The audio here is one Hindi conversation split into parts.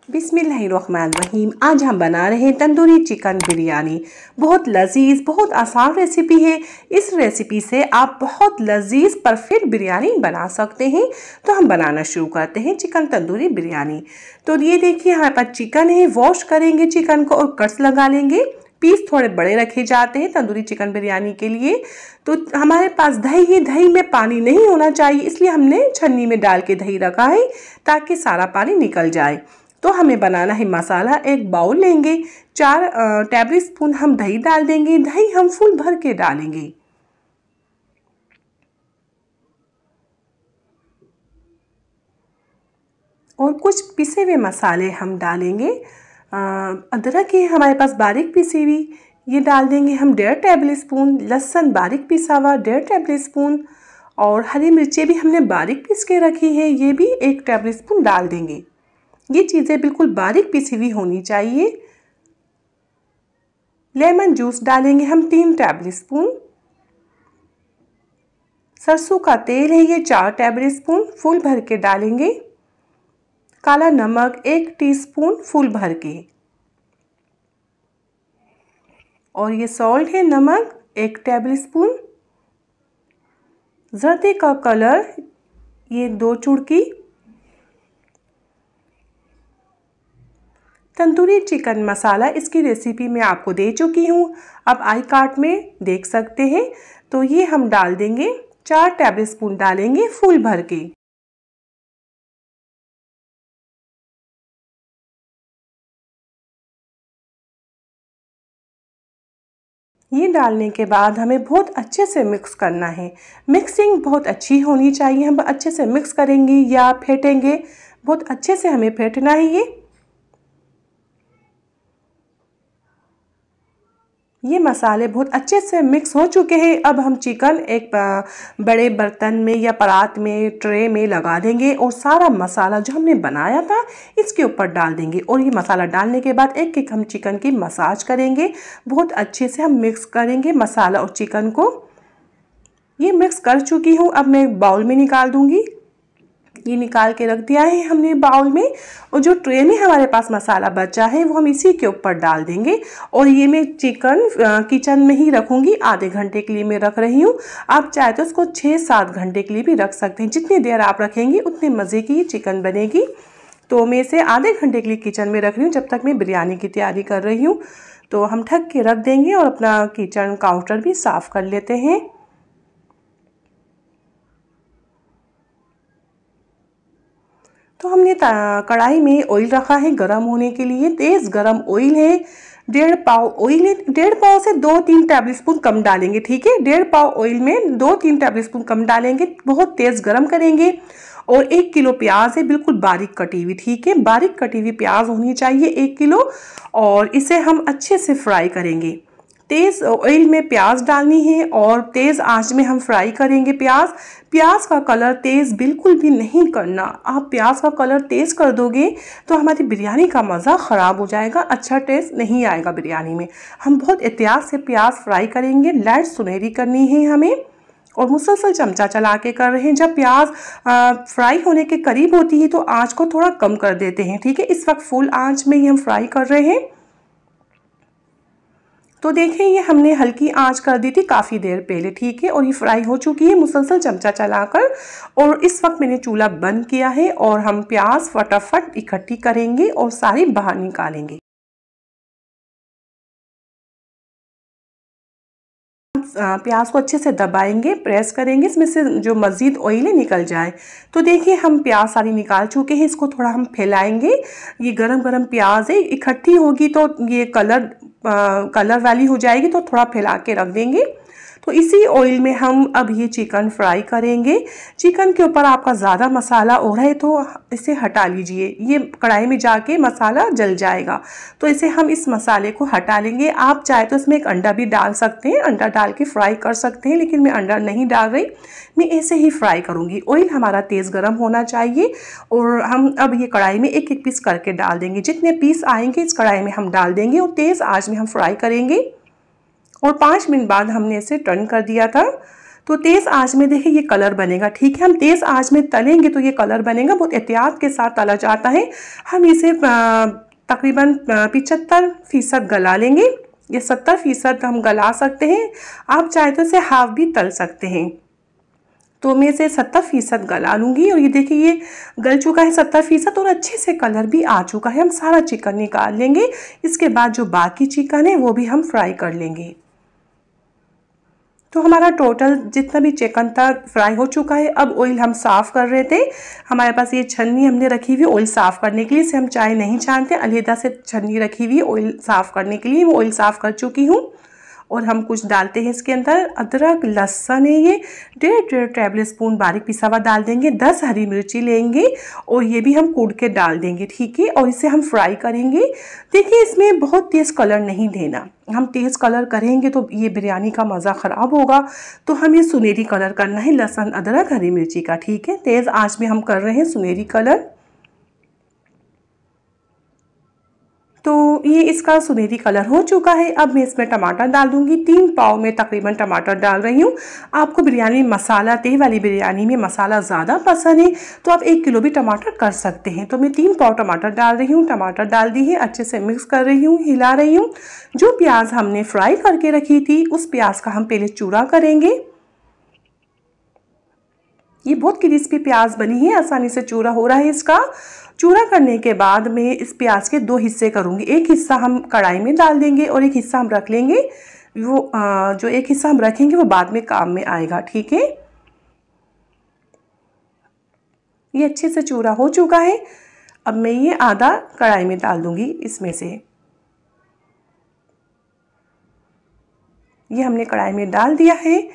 बिस्मिल्लाहिर्रहमानिर्रहीम। आज हम बना रहे हैं तंदूरी चिकन बिरयानी। बहुत लजीज, बहुत आसान रेसिपी है। इस रेसिपी से आप बहुत लजीज परफेक्ट बिरयानी बना सकते हैं। तो हम बनाना शुरू करते हैं चिकन तंदूरी बिरयानी। तो ये देखिए हमारे पास चिकन है। वॉश करेंगे चिकन को और कट्स लगा लेंगे। पीस थोड़े बड़े रखे जाते हैं तंदूरी चिकन बिरयानी के लिए। तो हमारे पास दही है, दही में पानी नहीं होना चाहिए, इसलिए हमने छन्नी में डाल के दही रखा है ताकि सारा पानी निकल जाए। तो हमें बनाना है मसाला। एक बाउल लेंगे, 4 टेबल स्पून हम दही डाल देंगे। दही हम फुल भर के डालेंगे। और कुछ पिसे हुए मसाले हम डालेंगे। अदरक है हमारे पास बारीक पिसी हुई, ये डाल देंगे हम 1.5 टेबल स्पून। लहसुन बारीक पिसा हुआ 1.5 टेबल स्पून। और हरी मिर्चें भी हमने बारीक पीस के रखी है, ये भी 1 टेबल स्पून डाल देंगे। ये चीज़ें बिल्कुल बारीक पिसी हुई होनी चाहिए। लेमन जूस डालेंगे हम 3 टेबल स्पून। सरसों का तेल है ये 4 टेबल स्पून फुल भर के डालेंगे। काला नमक 1 टीस्पून फुल भर के। और ये सॉल्ट है नमक 1 टेबल स्पून। जर्दे का कलर ये 2 चुटकी। तंदूरी चिकन मसाला इसकी रेसिपी मैं आपको दे चुकी हूँ, अब आई कार्ड में देख सकते हैं। तो ये हम डाल देंगे, 4 टेबल स्पून डालेंगे फुल भर के। ये डालने के बाद हमें बहुत अच्छे से मिक्स करना है। मिक्सिंग बहुत अच्छी होनी चाहिए। हम अच्छे से मिक्स करेंगे या फेंटेंगे, बहुत अच्छे से हमें फेंटना है। ये मसाले बहुत अच्छे से मिक्स हो चुके हैं। अब हम चिकन एक बड़े बर्तन में या परात में, ट्रे में लगा देंगे और सारा मसाला जो हमने बनाया था इसके ऊपर डाल देंगे। और ये मसाला डालने के बाद एक एक हम चिकन की मसाज करेंगे। बहुत अच्छे से हम मिक्स करेंगे मसाला और चिकन को। ये मिक्स कर चुकी हूँ, अब मैं बाउल में निकाल दूँगी। ये निकाल के रख दिया है हमने बाउल में। और जो ट्रे में हमारे पास मसाला बचा है वो हम इसी के ऊपर डाल देंगे। और ये मैं चिकन किचन में ही रखूँगी, आधे घंटे के लिए मैं रख रही हूँ। आप चाहे तो इसको 6-7 घंटे के लिए भी रख सकते हैं। जितनी देर आप रखेंगे उतने मज़े की चिकन बनेगी। तो मैं इसे आधे घंटे के लिए किचन में रख रही हूँ जब तक मैं बिरयानी की तैयारी कर रही हूँ। तो हम ढक के रख देंगे और अपना किचन काउंटर भी साफ़ कर लेते हैं। तो हमने कढ़ाई में ऑयल रखा है गरम होने के लिए। तेज़ गरम ऑयल है, 1.5 पाव ऑयल है। 1.5 पाव से 2-3 टेबल स्पून कम डालेंगे, ठीक है। 1.5 पाव ऑयल में 2-3 टेबल स्पून कम डालेंगे। बहुत तेज़ गरम करेंगे। और 1 किलो प्याज है, बिल्कुल बारीक कटी हुई, ठीक है। बारीक कटी हुई प्याज होनी चाहिए 1 किलो। और इसे हम अच्छे से फ्राई करेंगे। तेज़ ऑयल में प्याज डालनी है और तेज़ आंच में हम फ्राई करेंगे प्याज। प्याज का कलर तेज़ बिल्कुल भी नहीं करना। आप प्याज का कलर तेज़ कर दोगे तो हमारी बिरयानी का मज़ा ख़राब हो जाएगा, अच्छा टेस्ट नहीं आएगा बिरयानी में। हम बहुत एहतियात से प्याज फ्राई करेंगे, लाइट सुनहरी करनी है हमें। और मुसलसल चमचा चला के कर रहे हैं। जब प्याज फ्राई होने के करीब होती है तो आँच को थोड़ा कम कर देते हैं, ठीक है। इस वक्त फुल आँच में ही हम फ्राई कर रहे हैं। तो देखें ये हमने हल्की आंच कर दी थी काफ़ी देर पहले, ठीक है। और ये फ्राई हो चुकी है मुसलसल चमचा चलाकर। और इस वक्त मैंने चूल्हा बंद किया है और हम प्याज फटाफट इकट्ठी करेंगे और सारी बाहर निकालेंगे। प्याज को अच्छे से दबाएंगे, प्रेस करेंगे, इसमें से जो मज़ीद ऑयल है निकल जाए। तो देखिए हम प्याज सारी निकाल चुके हैं। इसको थोड़ा हम फैलाएंगे। ये गरम गरम प्याज है, इकट्ठी होगी तो ये कलर वाली हो जाएगी, तो थोड़ा फैला के रख देंगे। तो इसी ऑयल में हम अब ये चिकन फ्राई करेंगे। चिकन के ऊपर आपका ज़्यादा मसाला हो रहा है तो इसे हटा लीजिए, ये कढ़ाई में जाके मसाला जल जाएगा। तो इसे हम इस मसाले को हटा लेंगे। आप चाहे तो इसमें एक अंडा भी डाल सकते हैं, अंडा डाल के फ्राई कर सकते हैं, लेकिन मैं अंडा नहीं डाल रही, मैं ऐसे ही फ्राई करूँगी। ऑयल हमारा तेज़ गर्म होना चाहिए। और हम अब ये कढ़ाई में एक एक पीस करके डाल देंगे। जितने पीस आएंगे इस कढ़ाई में हम डाल देंगे और तेज़ आंच में हम फ्राई करेंगे। और 5 मिनट बाद हमने इसे टर्न कर दिया था। तो तेज़ आंच में देखिए ये कलर बनेगा, ठीक है। हम तेज़ आंच में तलेंगे तो ये कलर बनेगा, बहुत एहतियात के साथ तला जाता है। हम इसे तकरीबन 75% गला लेंगे। ये 70% हम गला सकते हैं, आप चाहे तो इसे हाफ भी तल सकते हैं। तो मैं इसे 70% गला लूँगी और ये देखिए ये गल चुका है 70% और अच्छे से कलर भी आ चुका है। हम सारा चिकन निकाल लेंगे। इसके बाद जो बाकी चिकन है वो भी हम फ्राई कर लेंगे। तो हमारा टोटल जितना भी चिकन था फ्राई हो चुका है। अब ऑयल हम साफ़ कर रहे थे। हमारे पास ये छन्नी हमने रखी हुई ऑयल साफ़ करने के लिए, इसे हम चाय नहीं छानते, अलहदा से छन्नी रखी हुई ऑयल साफ़ करने के लिए। मैं ऑयल साफ़ कर चुकी हूँ और हम कुछ डालते हैं इसके अंदर। अदरक लहसुन है ये 1.5 टेबल स्पून बारीक पिसा हुआ डाल देंगे। 10 हरी मिर्ची लेंगे और ये भी हम कूट के डाल देंगे, ठीक है। और इसे हम फ्राई करेंगे। देखिए इसमें बहुत तेज़ कलर नहीं देना, हम तेज़ कलर करेंगे तो ये बिरयानी का मज़ा ख़राब होगा। तो हमें सुनहरी कलर करना है लहसुन अदरक हरी मिर्ची का, ठीक है। तेज़ आँच में हम कर रहे हैं सुनहरी कलर। तो ये इसका सुनहरी कलर हो चुका है। अब मैं इसमें टमाटर डाल दूंगी। 3 पाव में तकरीबन टमाटर डाल रही हूँ। आपको बिरयानी मसाला तय वाली बिरयानी में मसाला ज़्यादा पसंद है तो आप 1 किलो भी टमाटर कर सकते हैं। तो मैं 3 पाव टमाटर डाल रही हूँ। टमाटर डाल दी है, अच्छे से मिक्स कर रही हूँ, हिला रही हूँ। जो प्याज हमने फ्राई करके रखी थी उस प्याज का हम पहले चूरा करेंगे। ये बहुत क्रिस्पी प्याज बनी है, आसानी से चूरा हो रहा है इसका। चूरा करने के बाद मैं इस प्याज के 2 हिस्से करूँगी। एक हिस्सा हम कढ़ाई में डाल देंगे और एक हिस्सा हम रख लेंगे। वो जो एक हिस्सा हम रखेंगे वो बाद में काम में आएगा, ठीक है। ये अच्छे से चूरा हो चुका है। अब मैं ये आधा कढ़ाई में डाल दूँगी इसमें से। ये हमने कढ़ाई में डाल दिया है।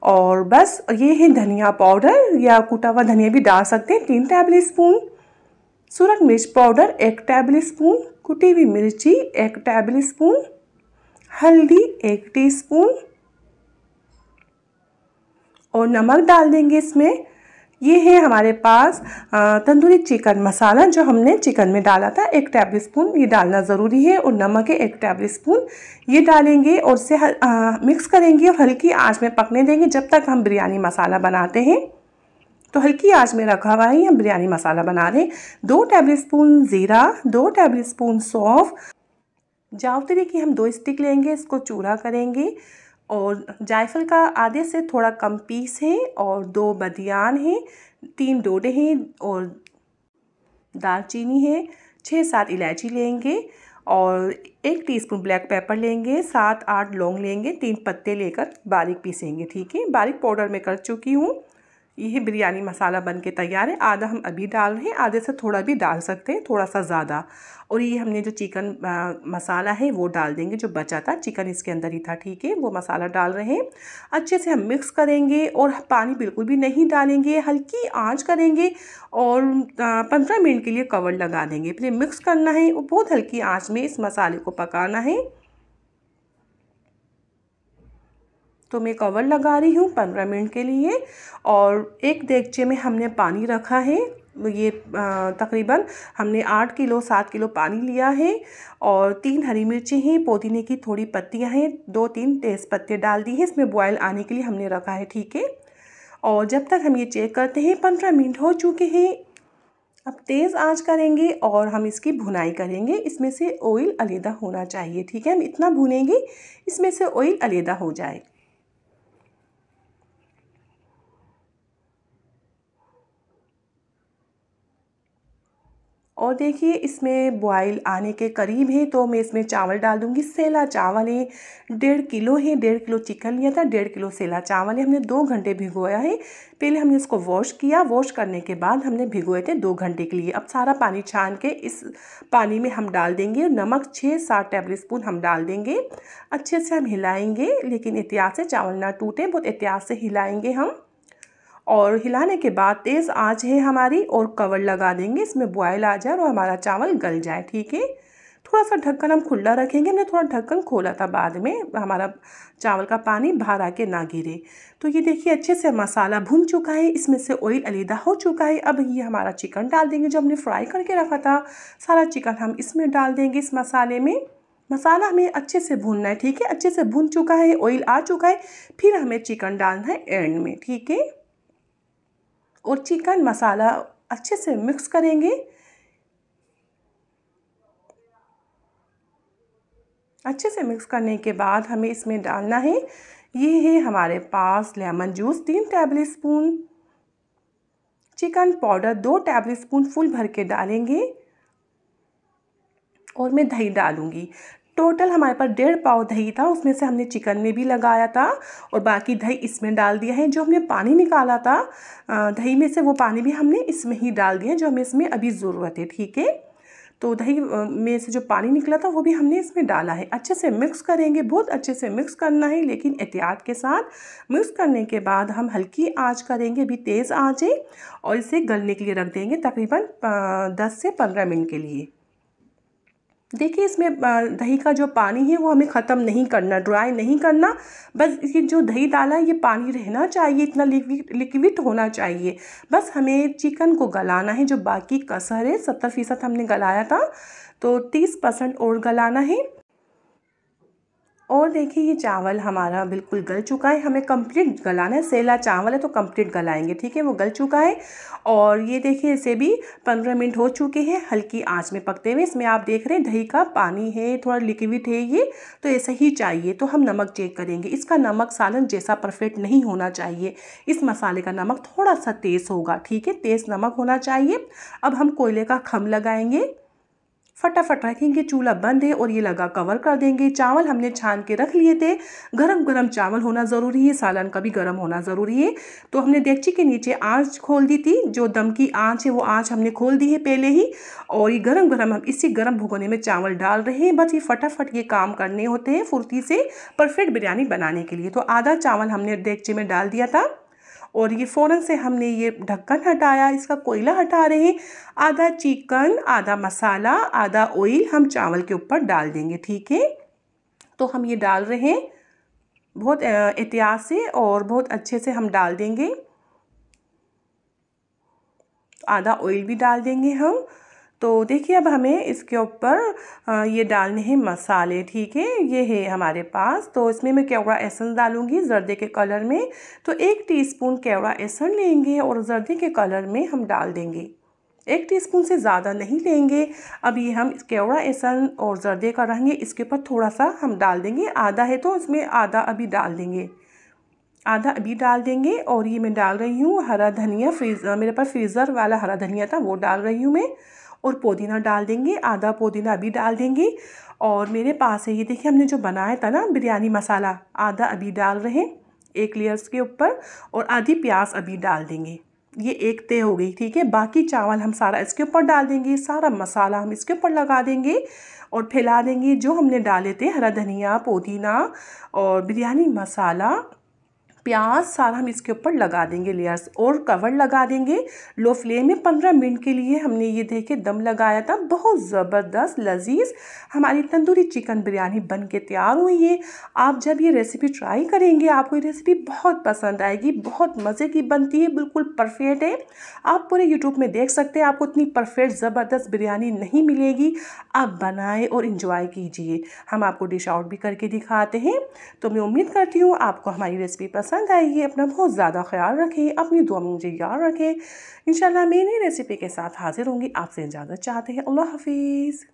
और बस ये है धनिया पाउडर या कुटा हुआ धनिया भी डाल सकते हैं 3 टेबल स्पून। सूरज मिर्च पाउडर 1 टेबल स्पून। कुटी हुई मिर्ची 1 टेबल स्पून। हल्दी 1 टीस्पून और नमक डाल देंगे इसमें। ये है हमारे पास तंदूरी चिकन मसाला जो हमने चिकन में डाला था 1 टेबल स्पून, ये डालना ज़रूरी है। और नमक है 1 टेबल स्पून, ये डालेंगे और इसे मिक्स करेंगे और हल्की आंच में पकने देंगे जब तक हम बिरयानी मसाला बनाते हैं। तो हल्की आंच में रखा हुआ है, हम बिरयानी मसाला बना रहे हैं। 2 टेबल स्पून ज़ीरा, 2 टेबल स्पून सौंफ, जावित्री की हम 2 स्टिक लेंगे, इसको चूरा करेंगे। और जायफल का आधे से थोड़ा कम पीस है और 2 बदियान हैं, 3 डोडे हैं और दालचीनी है। 6-7 इलायची लेंगे और 1 टीस्पून ब्लैक पेपर लेंगे। 7-8 लौंग लेंगे, 3 पत्ते लेकर बारीक पीसेंगे, ठीक है। बारीक पाउडर में कर चुकी हूँ। यह बिरयानी मसाला बन के तैयार है। आधा हम अभी डाल रहे हैं, आधे से थोड़ा भी डाल सकते हैं, थोड़ा सा ज़्यादा। और ये हमने जो चिकन मसाला है वो डाल देंगे, जो बचा था चिकन इसके अंदर ही था, ठीक है। वो मसाला डाल रहे हैं, अच्छे से हम मिक्स करेंगे और पानी बिल्कुल भी नहीं डालेंगे, हल्की आंच करेंगे और 15 मिनट के लिए कवर लगा देंगे। फिर मिक्स करना है और बहुत हल्की आँच में इस मसाले को पकाना है। तो मैं कवर लगा रही हूँ 15 मिनट के लिए। और एक देगचे में हमने पानी रखा है। ये तकरीबन हमने 8 किलो 7 किलो पानी लिया है और 3 हरी मिर्ची हैं, पुदीने की थोड़ी पत्तियां हैं, 2-3 तेज़ पत्ते डाल दी हैं। इसमें बॉयल आने के लिए हमने रखा है, ठीक है। और जब तक हम ये चेक करते हैं 15 मिनट हो चुके हैं। अब तेज़ आंच करेंगे और हम इसकी भुनाई करेंगे। इसमें से ऑयल अलहदा होना चाहिए, ठीक है। हम इतना भुनेंगे इसमें से ऑयल अलहदा हो जाए। और देखिए इसमें बॉयल आने के करीब है तो मैं इसमें चावल डाल दूंगी। सेला चावल है, 1.5 किलो है। 1.5 किलो चिकन लिया था, 1.5 किलो सेला चावल है। हमने 2 घंटे भिगोया है। पहले हमने इसको वॉश किया, वॉश करने के बाद हमने भिगोए थे 2 घंटे के लिए। अब सारा पानी छान के इस पानी में हम डाल देंगे। नमक 6-7 टेबल स्पून हम डाल देंगे। अच्छे से हम हिलाएंगे, लेकिन एहतियात से चावल ना टूटे, बहुत एहतियात से हिलाएंगे हम। और हिलाने के बाद तेज़ आंच है हमारी और कवर लगा देंगे, इसमें बॉयल आ जाए और हमारा चावल गल जाए, ठीक है। थोड़ा सा ढक्कन हम खुला रखेंगे। हमने थोड़ा ढक्कन खोला था बाद में, हमारा चावल का पानी बाहर आके ना गिरे। तो ये देखिए अच्छे से मसाला भुन चुका है, इसमें से ऑयल अलहदा हो चुका है। अब ये हमारा चिकन डाल देंगे जो हमने फ्राई करके रखा था। सारा चिकन हम इसमें डाल देंगे इस मसाले में। मसाला हमें अच्छे से भूनना है, ठीक है। अच्छे से भून चुका है, ऑयल आ चुका है, फिर हमें चिकन डालना है एंड में, ठीक है। और चिकन मसाला अच्छे से मिक्स करेंगे। अच्छे से मिक्स करने के बाद हमें इसमें डालना है, ये है हमारे पास lemon juice 3 tablespoon, chicken powder 2 tablespoon full भर के डालेंगे। और मैं दही डालूँगी। टोटल हमारे पास 1.5 पाव दही था, उसमें से हमने चिकन में भी लगाया था और बाकी दही इसमें डाल दिया है। जो हमने पानी निकाला था दही में से, वो पानी भी हमने इसमें ही डाल दिया है, जो हमें इसमें अभी ज़रूरत है, ठीक है। तो दही में से जो पानी निकला था वो भी हमने इसमें डाला है। अच्छे से मिक्स करेंगे, बहुत अच्छे से मिक्स करना है, लेकिन एहतियात के साथ। मिक्स करने के बाद हम हल्की आंच करेंगे, अभी तेज़ आंच है, और इसे गलने के लिए रख देंगे तकरीबन 10 से 15 मिनट के लिए। देखिए इसमें दही का जो पानी है वो हमें ख़त्म नहीं करना, ड्राई नहीं करना, बस ये जो दही डाला है ये पानी रहना चाहिए, इतना लिक्विड होना चाहिए। बस हमें चिकन को गलाना है, जो बाकी कसर है 70% हमने गलाया था, तो 30% और गलाना है। और देखिए ये चावल हमारा बिल्कुल गल चुका है, हमें कंप्लीट गलाना है। सेला चावल है तो कंप्लीट गलाएंगे, ठीक है। वो गल चुका है और ये देखिए इसे भी 15 मिनट हो चुके हैं हल्की आंच में पकते हुए। इसमें आप देख रहे हैं दही का पानी है, थोड़ा लिक्विड है ये, तो ऐसा ही चाहिए। तो हम नमक चेक करेंगे। इसका नमक सालन जैसा परफेक्ट नहीं होना चाहिए, इस मसाले का नमक थोड़ा सा तेज़ होगा, ठीक है, तेज़ नमक होना चाहिए। अब हम कोयले का खम लगाएंगे, फटाफट रखेंगे, चूल्हा बंद है और ये लगा कवर कर देंगे। चावल हमने छान के रख लिए थे, गरम गरम चावल होना ज़रूरी है, सालन का भी गरम होना ज़रूरी है। तो हमने देगची के नीचे आंच खोल दी थी, जो दम की आंच है वो आंच हमने खोल दी है पहले ही, और ये गरम गरम हम इसी गरम भगोने में चावल डाल रहे हैं। बस ये फटाफट ये काम करने होते हैं फुर्ती से परफेक्ट बिरयानी बनाने के लिए। तो आधा चावल हमने देगची में डाल दिया था और ये फ़ौरन से हमने ये ढक्कन हटाया, इसका कोयला हटा रहे हैं। आधा चिकन, आधा मसाला, आधा ऑयल हम चावल के ऊपर डाल देंगे, ठीक है। तो हम ये डाल रहे हैं बहुत एहतियात से और बहुत अच्छे से हम डाल देंगे। आधा ऑयल भी डाल देंगे हम। तो देखिए अब हमें इसके ऊपर ये डालने हैं मसाले, ठीक है। ये है हमारे पास, तो इसमें मैं केवड़ा एसेंस डालूंगी जर्दे के कलर में। तो 1 टीस्पून केवड़ा एसेंस लेंगे और जर्दे के कलर में हम डाल देंगे। 1 टीस्पून से ज़्यादा नहीं लेंगे। अब ये हम केवड़ा एसेंस और जर्दे का रहेंगे, इसके ऊपर थोड़ा सा हम डाल देंगे। आधा है तो इसमें आधा अभी डाल देंगे, आधा अभी डाल देंगे। और ये मैं डाल रही हूँ हरा धनिया, मेरे पास फ्रीज़र वाला हरा धनिया था वो डाल रही हूँ मैं। और पुदीना डाल देंगे, आधा पुदीना अभी डाल देंगे। और मेरे पास है ये देखिए हमने जो बनाया था ना बिरयानी मसाला, आधा अभी डाल रहे हैं 1 लेयर्स के ऊपर, और आधी प्याज अभी डाल देंगे। ये एक तय हो गई, ठीक है। बाकी चावल हम सारा इसके ऊपर डाल देंगे, सारा मसाला हम इसके ऊपर लगा देंगे और फैला देंगे। जो हमने डाले थे हरा धनिया, पुदीना और बिरयानी मसाला, प्याज, सारा हम इसके ऊपर लगा देंगे लेयर्स, और कवर लगा देंगे लो फ्लेम में। 15 मिनट के लिए हमने ये देखे दम लगाया था। बहुत ज़बरदस्त लजीज हमारी तंदूरी चिकन बिरयानी बन के तैयार हुई है। आप जब ये रेसिपी ट्राई करेंगे आपको ये रेसिपी बहुत पसंद आएगी, बहुत मज़े की बनती है, बिल्कुल परफेक्ट है। आप पूरे यूट्यूब में देख सकते हैं, आपको इतनी परफेक्ट ज़बरदस्त बिरयानी नहीं मिलेगी। आप बनाएं और इंजॉय कीजिए। हम आपको डिश आउट भी करके दिखाते हैं। तो मैं उम्मीद करती हूँ आपको हमारी रेसिपी पसंद आएगी। अपना बहुत ज़्यादा ख्याल रखें, अपनी दुआ में मुझे याद रखें। इंशाल्लाह मैं नई रेसिपी के साथ हाजिर होंगी। आपसे इजाज़त चाहते हैं। अल्लाह हाफिज़।